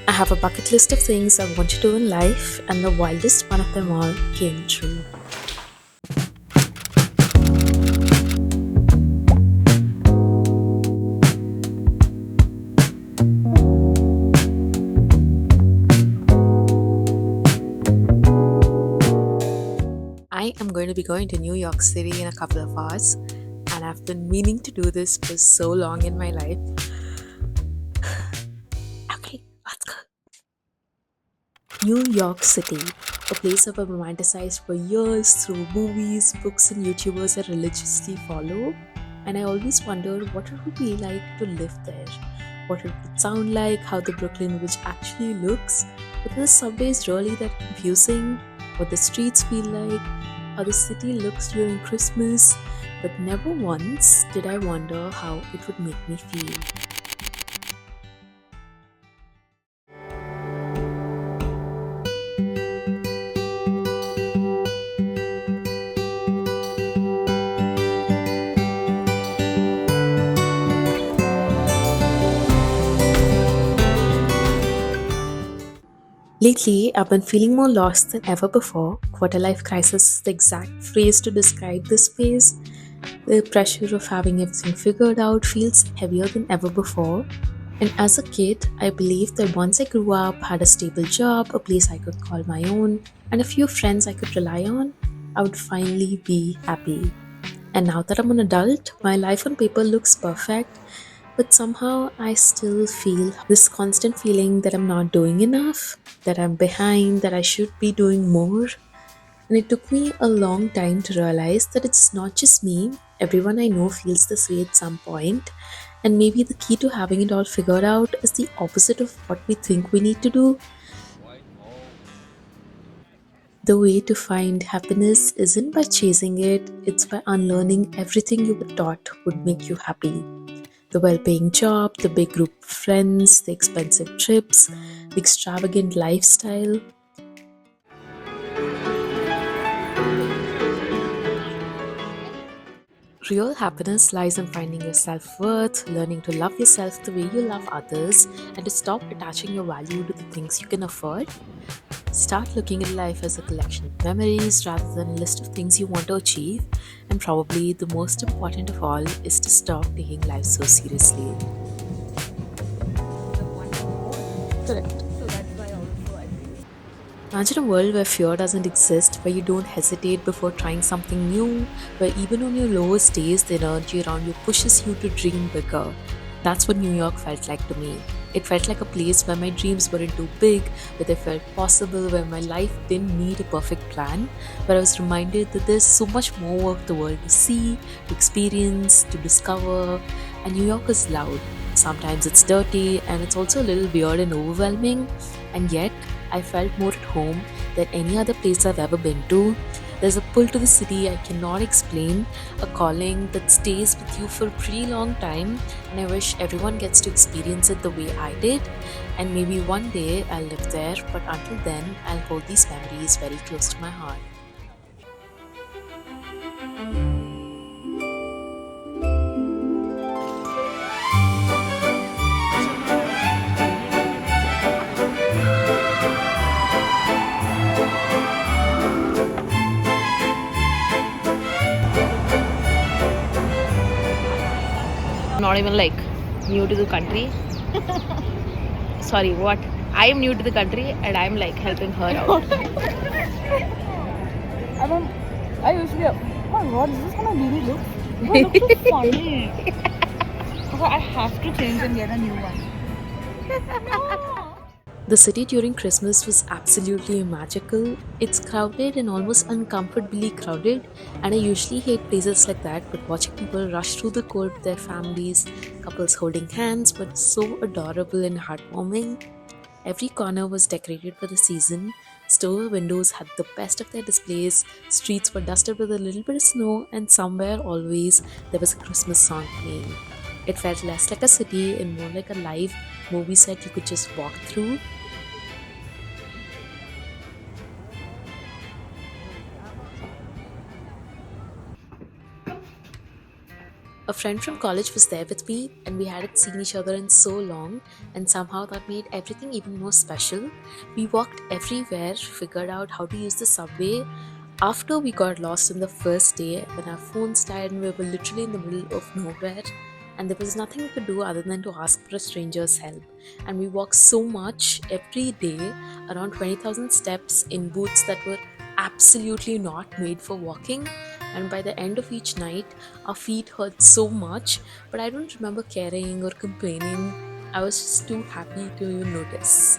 I have a bucket list of things I want to do in life, and the wildest one of them all came true. I am going to be going to New York City in a couple of hours, and I've been meaning to do this for so long in my life. Okay, let's go. New York City, a place I've romanticized for years through movies, books, and YouTubers I religiously follow. And I always wondered what it would be like to live there, what it would sound like, how the Brooklyn Bridge actually looks, whether the subway is really that confusing, what the streets feel like, how the city looks during Christmas, but never once did I wonder how it would make me feel. Lately, I've been feeling more lost than ever before. Quarter life crisis is the exact phrase to describe this phase. The pressure of having everything figured out feels heavier than ever before. And as a kid, I believed that once I grew up, had a stable job, a place I could call my own, and a few friends I could rely on, I would finally be happy. And now that I'm an adult, my life on paper looks perfect, but somehow I still feel this constant feeling that I'm not doing enough, that I'm behind, that I should be doing more. And it took me a long time to realize that it's not just me, everyone I know feels this way at some point. And maybe the key to having it all figured out is the opposite of what we think we need to do. The way to find happiness isn't by chasing it, it's by unlearning everything you were taught would make you happy. The well paying job, the big group of friends, the expensive trips, the extravagant lifestyle. Real happiness lies in finding your self worth, learning to love yourself the way you love others, and to stop attaching your value to the things you can afford. Start looking at life as a collection of memories rather than a list of things you want to achieve. And probably the most important of all is to stop taking life so seriously. Correct. Imagine a world where fear doesn't exist, where you don't hesitate before trying something new, where even on your lowest days, the energy around you pushes you to dream bigger. That's what New York felt like to me. It felt like a place where my dreams weren't too big, where they felt possible, where my life didn't need a perfect plan, where I was reminded that there's so much more of the world to see, to experience, to discover. And New York is loud. Sometimes it's dirty, and it's also a little weird and overwhelming, and yet I felt more at home than any other place I've ever been to. There's a pull to the city I cannot explain, a calling that stays with you for a pretty long time, and I wish everyone gets to experience it the way I did. And maybe one day I'll live there, but until then, I'll hold these memories very close to my heart. Not even like new to the country. Sorry, what? I am new to the country and I'm like helping her out. I usually, oh my god, is this how my baby looks? Oh, it looks so funny. Okay, I have to change and get a new one. No. The city during Christmas was absolutely magical. It's crowded and almost uncomfortably crowded, and I usually hate places like that, but watching people rush through the cold with their families, couples holding hands, but so adorable and heartwarming. Every corner was decorated for the season. Store windows had the best of their displays, streets were dusted with a little bit of snow, and somewhere always there was a Christmas song playing. It felt less like a city and more like a live movie set you could just walk through. A friend from college was there with me, and we hadn't seen each other in so long, and somehow that made everything even more special. We walked everywhere, figured out how to use the subway. After we got lost on the first day, when our phones died and we were literally in the middle of nowhere, and there was nothing we could do other than to ask for a stranger's help. And we walked so much every day, around 20,000 steps in boots that were absolutely not made for walking. And by the end of each night, our feet hurt so much, but I don't remember caring or complaining. I was just too happy to even notice.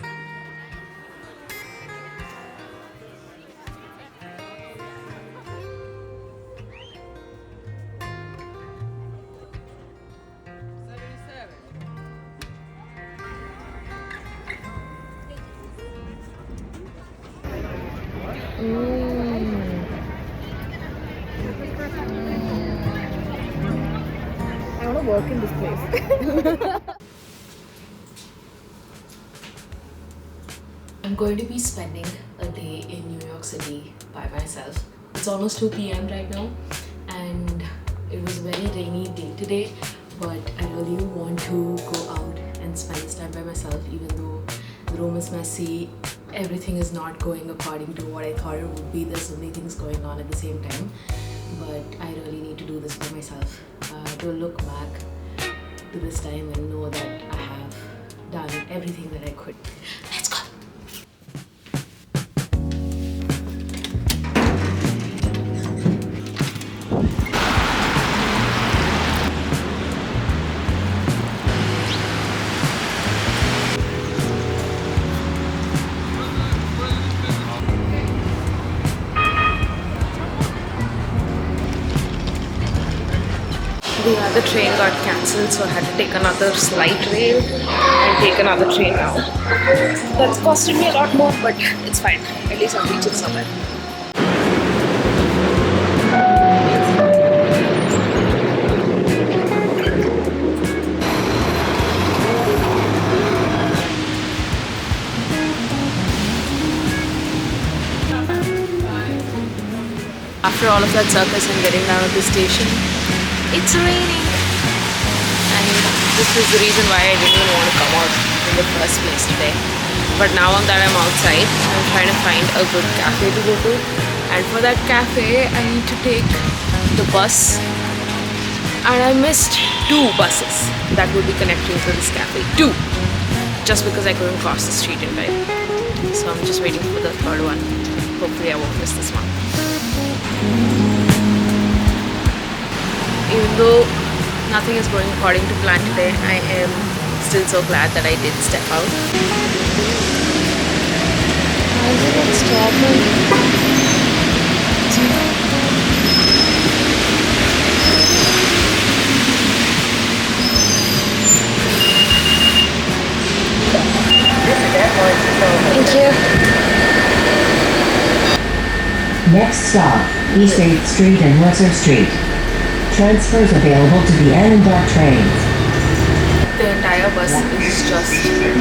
I want to work in this place. I'm going to be spending a day in New York City by myself. It's almost 2 p.m. right now, and it was a very rainy day today, but I really want to go out and spend this time by myself, even though the room is messy, everything is not going according to what I thought it would be. There's so many things going on at the same time, but I really need to do this by myself, to look back to this time and know that I have done everything that I could. Let's go! The other train got cancelled, so I had to take another slight rail and take another train now. That's costed me a lot more, but it's fine. At least I'm reaching somewhere. After all of that circus and getting down at the station, it's raining, and this is the reason why I didn't even want to come out in the first place today. But now that I'm outside, I'm trying to find a good cafe to go to, and for that cafe I need to take the bus, and I missed 2 buses that would be connecting to this cafe. 2! Just because I couldn't cross the street in time. So I'm just waiting for the third one. Hopefully I won't miss this one. Even though nothing is going according to plan today, I am still so glad that I did step out. Why is it stopping? Thank you. Next stop, East 8th Street and Mercer Street. Transfers available to the N and Dot trains. The entire bus is just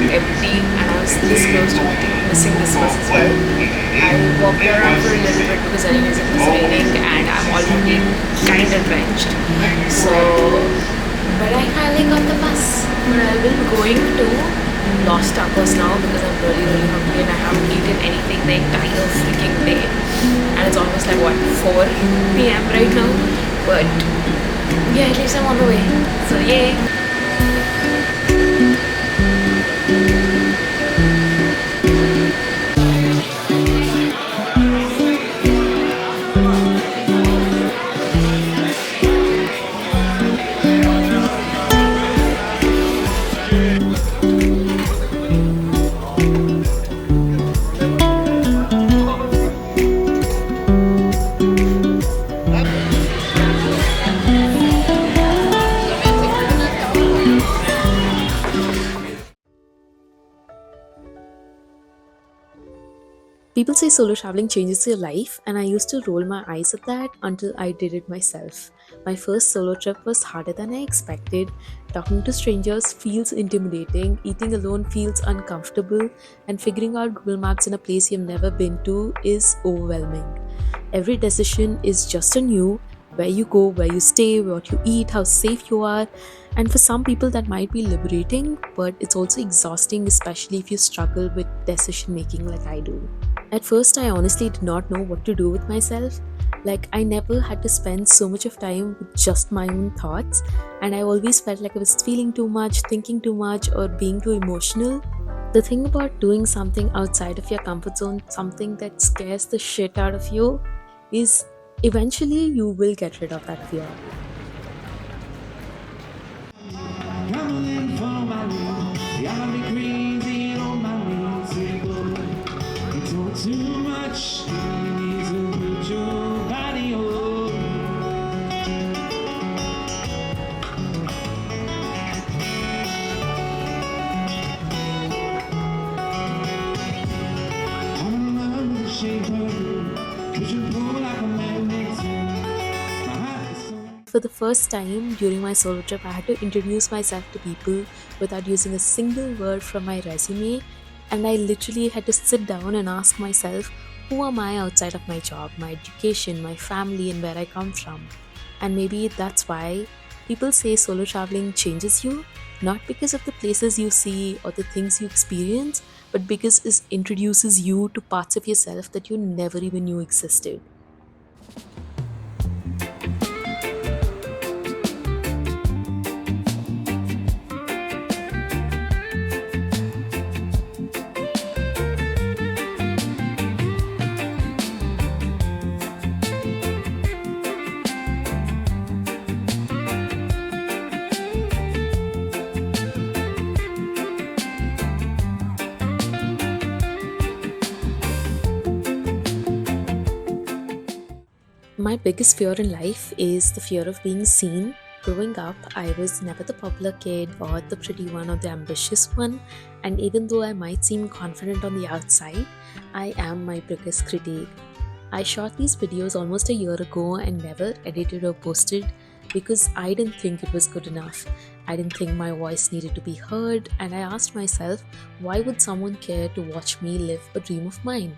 empty, and I was this close to missing this bus as well. I walked around for a little bit because anyways it was raining and I'm already kind of drenched. So, but I finally got the bus. But I've been going to Lost Tacos now because I'm really hungry and I haven't eaten anything the entire freaking day. And it's almost like what, 4 p.m. right now. But yeah, at least I'm on the way. So yay! People say solo traveling changes your life, and I used to roll my eyes at that until I did it myself. My first solo trip was harder than I expected. Talking to strangers feels intimidating, eating alone feels uncomfortable, and figuring out Google Maps in a place you've never been to is overwhelming. Every decision is just a new where you go, where you stay, what you eat, how safe you are. And for some people, that might be liberating, but it's also exhausting, especially if you struggle with decision making like I do. At first, I honestly did not know what to do with myself. Like, I never had to spend so much of time with just my own thoughts, and I always felt like I was feeling too much, thinking too much, or being too emotional. The thing about doing something outside of your comfort zone, something that scares the shit out of you, is eventually you will get rid of that fear. Coming for my knee. I might be crazy on my knees. It's all too much. You need to put your body on. I'm in love with the shape of you. Push and pull like a magnet. My heart is so. For the first time during my solo trip, I had to introduce myself to people without using a single word from my resume, and I literally had to sit down and ask myself, who am I outside of my job, my education, my family, and where I come from? And maybe that's why people say solo traveling changes you, not because of the places you see or the things you experience, but because it introduces you to parts of yourself that you never even knew existed. My biggest fear in life is the fear of being seen. Growing up, I was never the popular kid or the pretty one or the ambitious one, and even though I might seem confident on the outside, I am my biggest critic. I shot these videos almost a year ago and never edited or posted because I didn't think it was good enough. I didn't think my voice needed to be heard, and I asked myself, why would someone care to watch me live a dream of mine?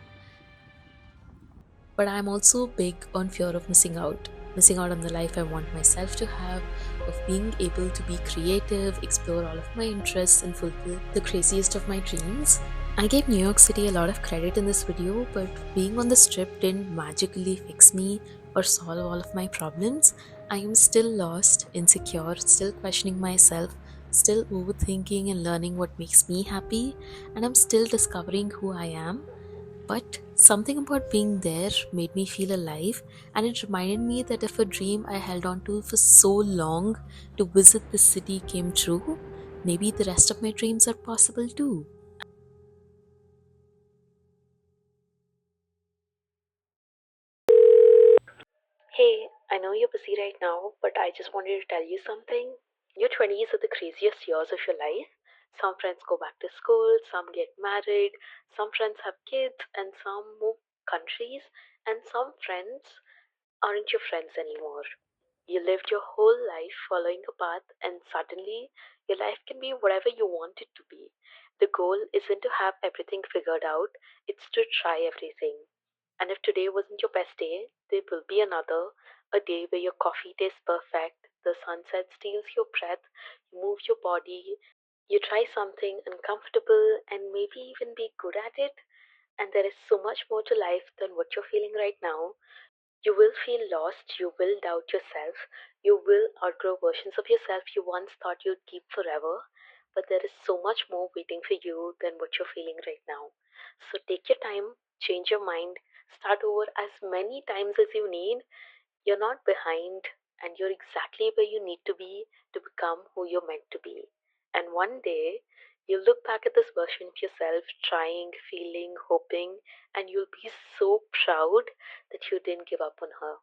But I'm also big on fear of missing out on the life I want myself to have, of being able to be creative, explore all of my interests, and fulfill the craziest of my dreams. I gave New York City a lot of credit in this video, but being on the strip didn't magically fix me or solve all of my problems. I am still lost, insecure, still questioning myself, still overthinking and learning what makes me happy, and I'm still discovering who I am. But something about being there made me feel alive, and it reminded me that if a dream I held on to for so long to visit this city came true, maybe the rest of my dreams are possible too. Hey, I know you're busy right now, but I just wanted to tell you something. Your 20s are the craziest years of your life. Some friends go back to school, some get married, some friends have kids, and some move countries, and some friends aren't your friends anymore. You lived your whole life following a path, and suddenly your life can be whatever you want it to be. The goal isn't to have everything figured out, it's to try everything. And if today wasn't your best day, there will be another, a day where your coffee tastes perfect, the sunset steals your breath, you move your body, you try something uncomfortable, and maybe even be good at it. And there is so much more to life than what you're feeling right now. You will feel lost, you will doubt yourself, you will outgrow versions of yourself you once thought you'd keep forever, but there is so much more waiting for you than what you're feeling right now. So take your time, change your mind, start over as many times as you need. You're not behind, and you're exactly where you need to be to become who you're meant to be. And one day, you'll look back at this version of yourself, trying, feeling, hoping, and you'll be so proud that you didn't give up on her.